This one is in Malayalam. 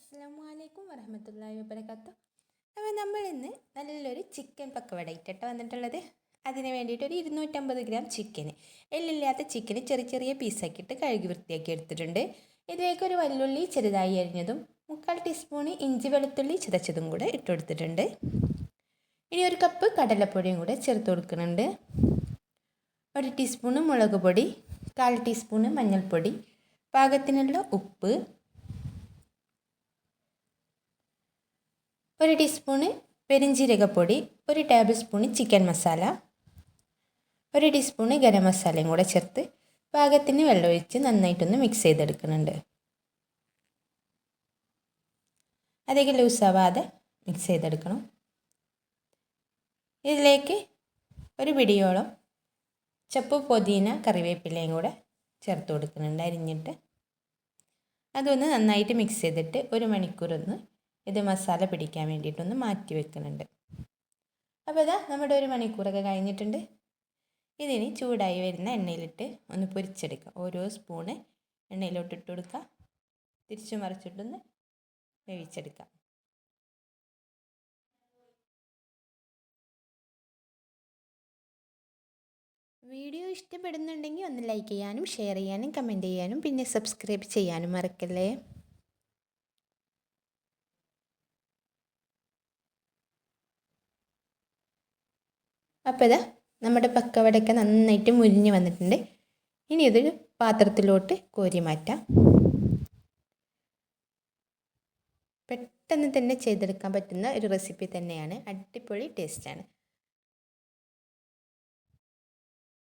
അസ്സലാമു വറഹ്മത്തുള്ളാഹി വബറകാതുഹു. അപ്പോൾ നമ്മൾ ഇന്ന് നല്ലൊരു ചിക്കൻ പക്കവട ഇട്ടിട്ട് വന്നിട്ടുള്ളത്. അതിന് വേണ്ടിയിട്ട് ഒരു 250 ഗ്രാം ചിക്കന്, എല്ലില്ലാത്ത ചിക്കന് ചെറിയ ചെറിയ പീസാക്കിയിട്ട് കഴുകി വൃത്തിയാക്കി എടുത്തിട്ടുണ്ട്. ഇതിലേക്ക് ഒരു വല്ലുള്ളി ചെറുതായി അരിഞ്ഞതും 3/4 ടീസ്പൂൺ ഇഞ്ചി വെളുത്തുള്ളി ചതച്ചതും കൂടെ ഇട്ട് കൊടുത്തിട്ടുണ്ട്. ഇനി ഒരു കപ്പ് കടലപ്പൊടിയും കൂടെ ചേർത്ത് കൊടുക്കുന്നുണ്ട്. 1 ടീസ്പൂൺ മുളക് പൊടി, 1/4 ടീസ്പൂൺ മഞ്ഞൾപ്പൊടി, പാകത്തിനുള്ള ഉപ്പ്, 1 ടീസ്പൂണ് പെരിഞ്ജീരകപ്പൊടി, 1 tablespoon chicken masala, 1 teaspoon garam മസാലയും കൂടെ ചേർത്ത് പാകത്തിന് വെള്ളമൊഴിച്ച് നന്നായിട്ടൊന്ന് മിക്സ് ചെയ്തെടുക്കുന്നുണ്ട്. അധികം ലൂസാവാതെ മിക്സ് ചെയ്തെടുക്കണം. ഇതിലേക്ക് ഒരു പിടിയോളം ചപ്പ് പുതിന കറിവേപ്പിലയും കൂടെ ചേർത്ത് കൊടുക്കുന്നുണ്ട് അരിഞ്ഞിട്ട്. അതൊന്ന് നന്നായിട്ട് മിക്സ് ചെയ്തിട്ട് 1 മണിക്കൂറൊന്ന് ഇത് മസാല പിടിക്കാൻ വേണ്ടിയിട്ടൊന്ന് മാറ്റി വെക്കുന്നുണ്ട്. അപ്പോൾ ഇതാ നമ്മുടെ 1 മണിക്കൂറൊക്കെ കഴിഞ്ഞിട്ടുണ്ട്. ഇതിന് ചൂടായി വരുന്ന എണ്ണയിലിട്ട് ഒന്ന് പൊരിച്ചെടുക്കുക. ഓരോ സ്പൂണ് എണ്ണയിലോട്ട് ഇട്ട് കൊടുക്കുക. തിരിച്ചു മറിച്ചിട്ടൊന്ന് വേവിച്ചെടുക്കുക. വീഡിയോ ഇഷ്ടപ്പെടുന്നുണ്ടെങ്കിൽ ഒന്ന് ലൈക്ക് ചെയ്യാനും ഷെയർ ചെയ്യാനും കമൻറ്റ് ചെയ്യാനും പിന്നെ സബ്സ്ക്രൈബ് ചെയ്യാനും മറക്കല്ലേ. അപ്പോൾ ഇതാ നമ്മുടെ പക്കവടയൊക്കെ നന്നായിട്ട് മുരിഞ്ഞ് വന്നിട്ടുണ്ട്. ഇനി ഇതൊരു പാത്രത്തിലോട്ട് കോരി മാറ്റാം. പെട്ടെന്ന് തന്നെ ചെയ്തെടുക്കാൻ പറ്റുന്ന ഒരു റെസിപ്പി തന്നെയാണ്. അടിപൊളി ടേസ്റ്റാണ്.